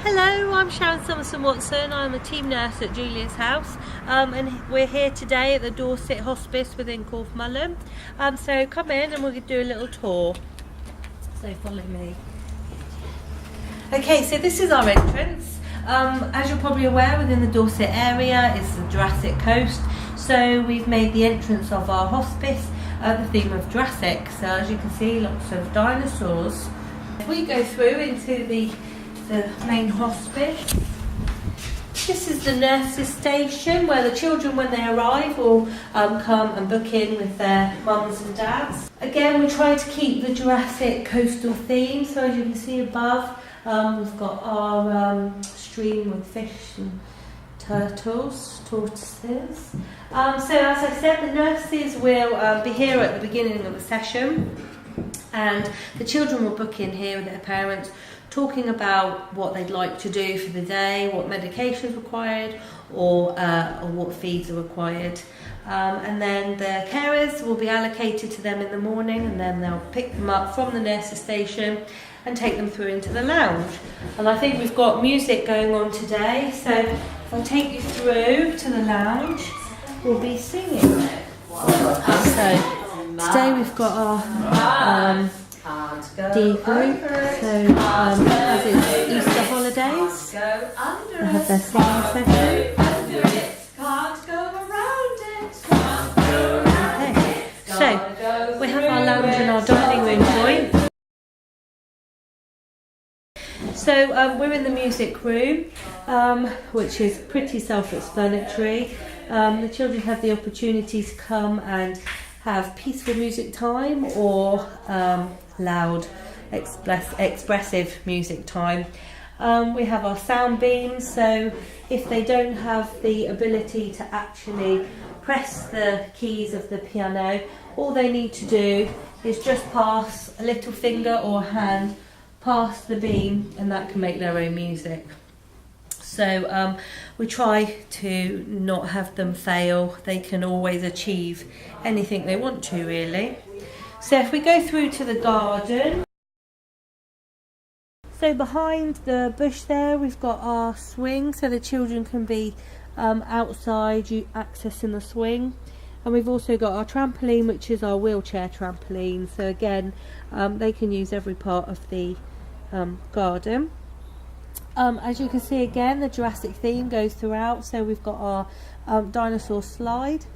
Hello, I'm Sharon Watson. I'm a team nurse at Julia's house, and we're here today at the Dorset Hospice within Corfmullen. So come in and we'll do a little tour. So follow me. Okay, so this is our entrance. As you're probably aware, within the Dorset area is the Jurassic Coast. So we've made the entrance of our hospice the theme of Jurassic. So as you can see, lots of dinosaurs. If we go through into the main hospice, this is the nurses station where the children, when they arrive, will come and book in with their mums and dads. Again, we try to keep the Jurassic coastal theme. So as you can see above, we've got our stream with fish and tortoises. So as I said, the nurses will be here at the beginning of the session, and the children will book in here with their parents, talking about what they'd like to do for the day, what medication is required, or what feeds are required. And then the carers will be allocated to them in the morning, and then they'll pick them up from the nurses station and take them through into the lounge. And I think we've got music going on today, so if I take you through to the lounge, we'll be singing. So today we've got our D group, so as it's Easter holidays, they have their singing session. Okay, so we have our lounge and our dining room joint. So we're in the music room, which is pretty self-explanatory. The children have the opportunity to come and have peaceful music time or loud, expressive music time. We have our sound beams, so if they don't have the ability to actually press the keys of the piano, all they need to do is just pass a little finger or hand past the beam, and that can make their own music. So we try to not have them fail. They can always achieve anything they want to, really. So if we go through to the garden, so behind the bush there we've got our swing, so the children can be outside accessing the swing. And we've also got our trampoline, which is our wheelchair trampoline. So again, they can use every part of the garden. As you can see, again, the Jurassic theme goes throughout. So we've got our dinosaur slide.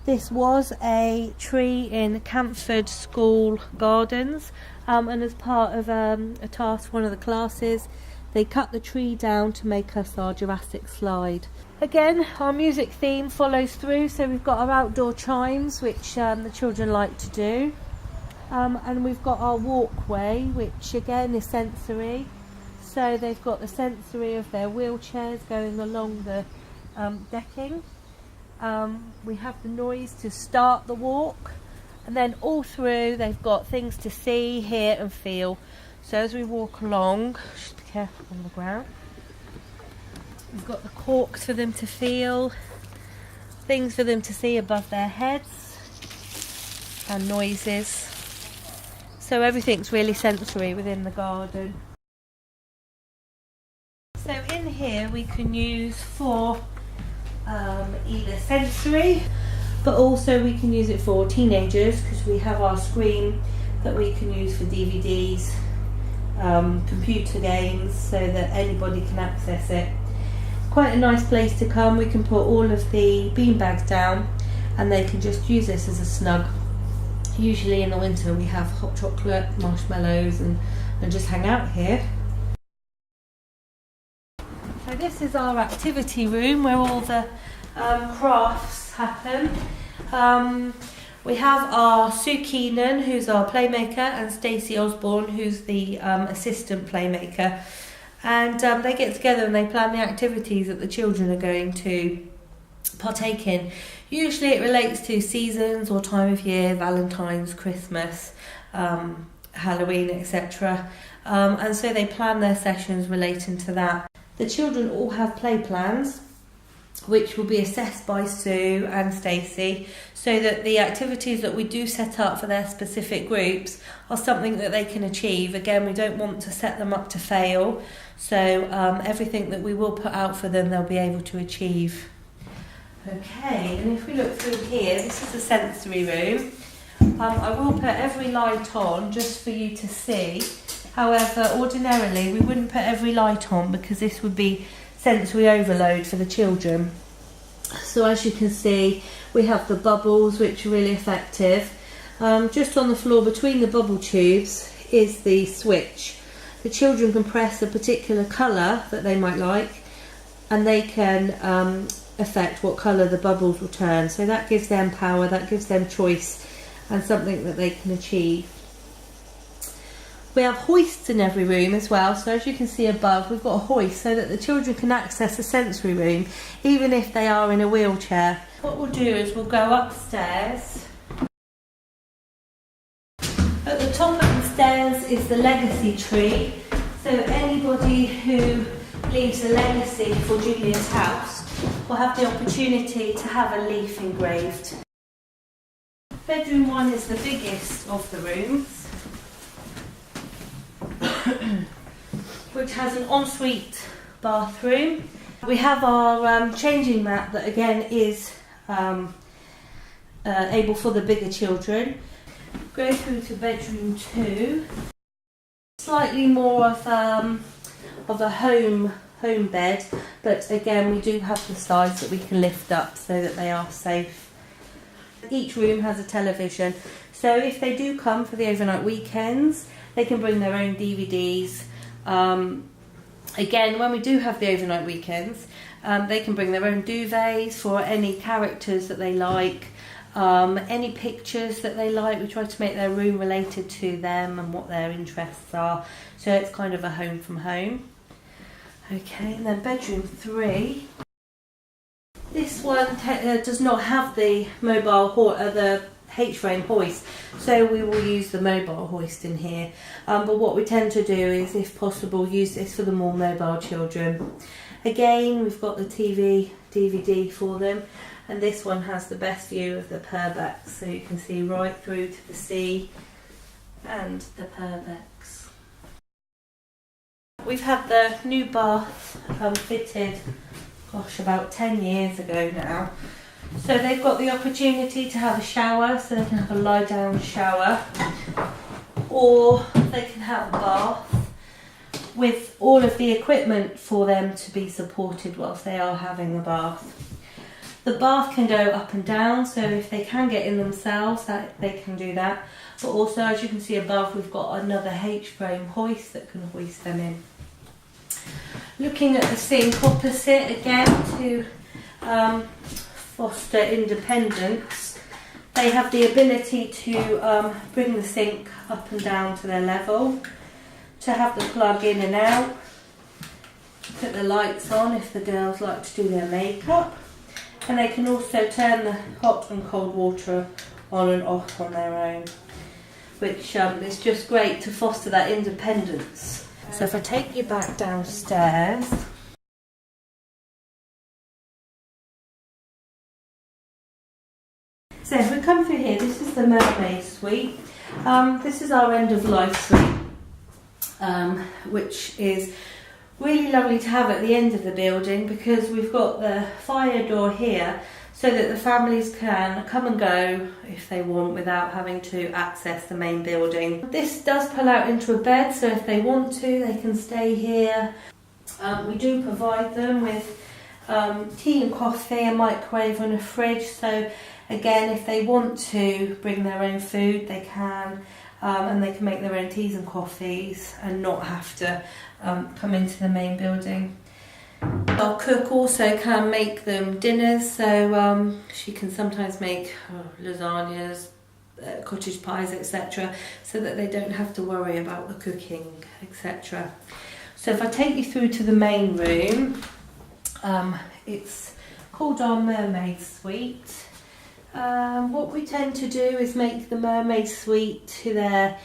This was a tree in Camford School Gardens, and as part of a task for one of the classes, they cut the tree down to make us our Jurassic slide. Again, our music theme follows through, so we've got our outdoor chimes, which the children like to do, and we've got our walkway, which again is sensory. So they've got the sensory of their wheelchairs going along the decking. We have the noise to start the walk, and then all through they've got things to see, hear and feel. So as we walk along, just be careful on the ground, we've got the corks for them to feel, things for them to see above their heads, and noises. So everything's really sensory within the garden. So in here we can use for either sensory, but also we can use it for teenagers, because we have our screen that we can use for DVDs, computer games, so that anybody can access it. Quite a nice place to come. We can put all of the beanbags down and they can just use this as a snug. Usually in the winter we have hot chocolate, marshmallows and just hang out here. So this is our activity room where all the crafts happen. We have our Sue Keenan, who's our playmaker, and Stacey Osborne, who's the assistant playmaker. And they get together and they plan the activities that the children are going to partake in. Usually it relates to seasons or time of year, Valentine's, Christmas, Halloween, etc. And so they plan their sessions relating to that. The children all have play plans, which will be assessed by Sue and Stacey, so that the activities that we do set up for their specific groups are something that they can achieve. Again, we don't want to set them up to fail, so everything that we will put out for them, they'll be able to achieve. Okay, and if we look through here, this is the sensory room. I will put every light on just for you to see. However, ordinarily we wouldn't put every light on because this would be sensory overload for the children. So as you can see, we have the bubbles, which are really effective. Just on the floor between the bubble tubes is the switch. The children can press a particular colour that they might like, and they can affect what colour the bubbles will turn. So that gives them power, that gives them choice, and something that they can achieve. We have hoists in every room as well, so as you can see above, we've got a hoist so that the children can access the sensory room even if they are in a wheelchair. What we'll do is we'll go upstairs. At the top of the stairs is the legacy tree, so anybody who leaves a legacy for Julia's house will have the opportunity to have a leaf engraved. Bedroom 1 is the biggest of the rooms, which has an ensuite bathroom. We have our changing mat that again is able for the bigger children. Go through to bedroom 2. Slightly more of a home bed, but again we do have the sides that we can lift up so that they are safe. Each room has a television, so if they do come for the overnight weekends, they can bring their own DVDs. Again, when we do have the overnight weekends, they can bring their own duvets for any characters that they like, any pictures that they like. We try to make their room related to them and what their interests are, so it's kind of a home from home. Okay, and then bedroom 3. This one does not have the the H-frame hoist, so we will use the mobile hoist in here, but what we tend to do is, if possible, use this for the more mobile children. Again, we've got the TV DVD for them, and this one has the best view of the Beanbags, so you can see right through to the sea and the Beanbags. We've had the new bath fitted, gosh, about 10 years ago now. So they've got the opportunity to have a shower, so they can have a lie down shower, or they can have a bath with all of the equipment for them to be supported whilst they are having the bath. The bath can go up and down, so if they can get in themselves, they can do that. But also, as you can see above, we've got another H-frame hoist that can hoist them in. Looking at the sink opposite, again, to foster independence, they have the ability to bring the sink up and down to their level, to have the plug in and out, put the lights on if the girls like to do their makeup, and they can also turn the hot and cold water on and off on their own, which is just great to foster that independence. So if I take you back downstairs, so if we come through here, this is the Mermaid Suite. This is our end of life suite, which is really lovely to have at the end of the building, because we've got the fire door here so that the families can come and go if they want without having to access the main building. This does pull out into a bed, so if they want to, they can stay here. We do provide them with tea and coffee, a microwave and a fridge, so again, if they want to bring their own food, they can, and they can make their own teas and coffees and not have to come into the main building. Our cook also can make them dinners, so she can sometimes make lasagnas, cottage pies, etc., so that they don't have to worry about the cooking, etc. So if I take you through to the main room, it's called our Mermaid Suite. What we tend to do is make the Mermaid Suite to their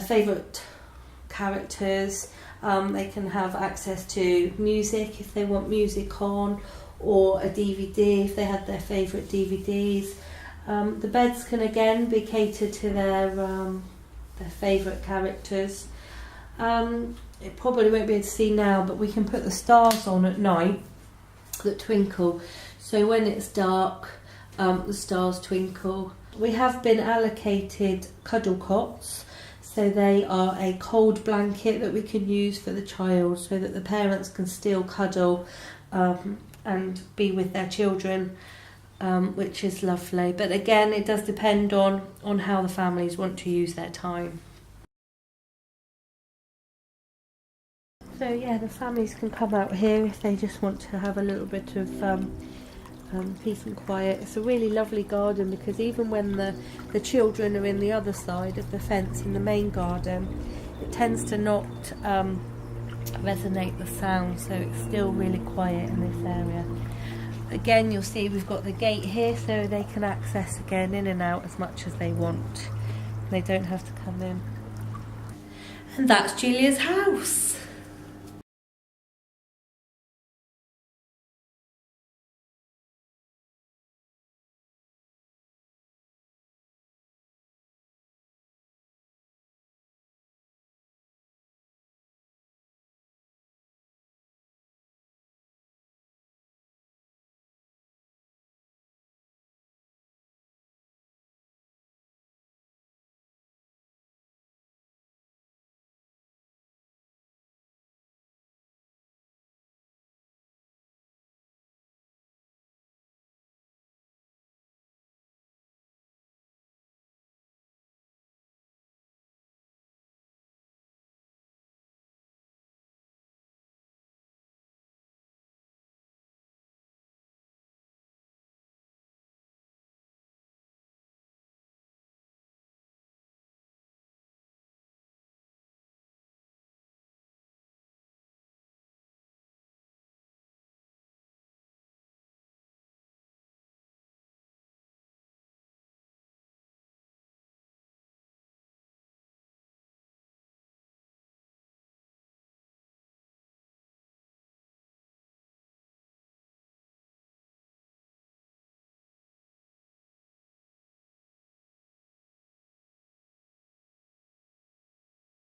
favourite characters. They can have access to music if they want music on, or a DVD if they had their favourite DVDs. The beds can again be catered to their favourite characters. It probably won't be able to see now, but we can put the stars on at night that twinkle. So when it's dark, the stars twinkle. We have been allocated cuddle cots. So they are a cold blanket that we can use for the child, so that the parents can still cuddle and be with their children, which is lovely. But again, it does depend on how the families want to use their time. So yeah, the families can come out here if they just want to have a little bit of peace and quiet. It's a really lovely garden, because even when the children are in the other side of the fence in the main garden, it tends to not resonate the sound, so it's still really quiet in this area. Again, you'll see we've got the gate here, so they can access again in and out as much as they want. They don't have to come in. And that's Julia's house.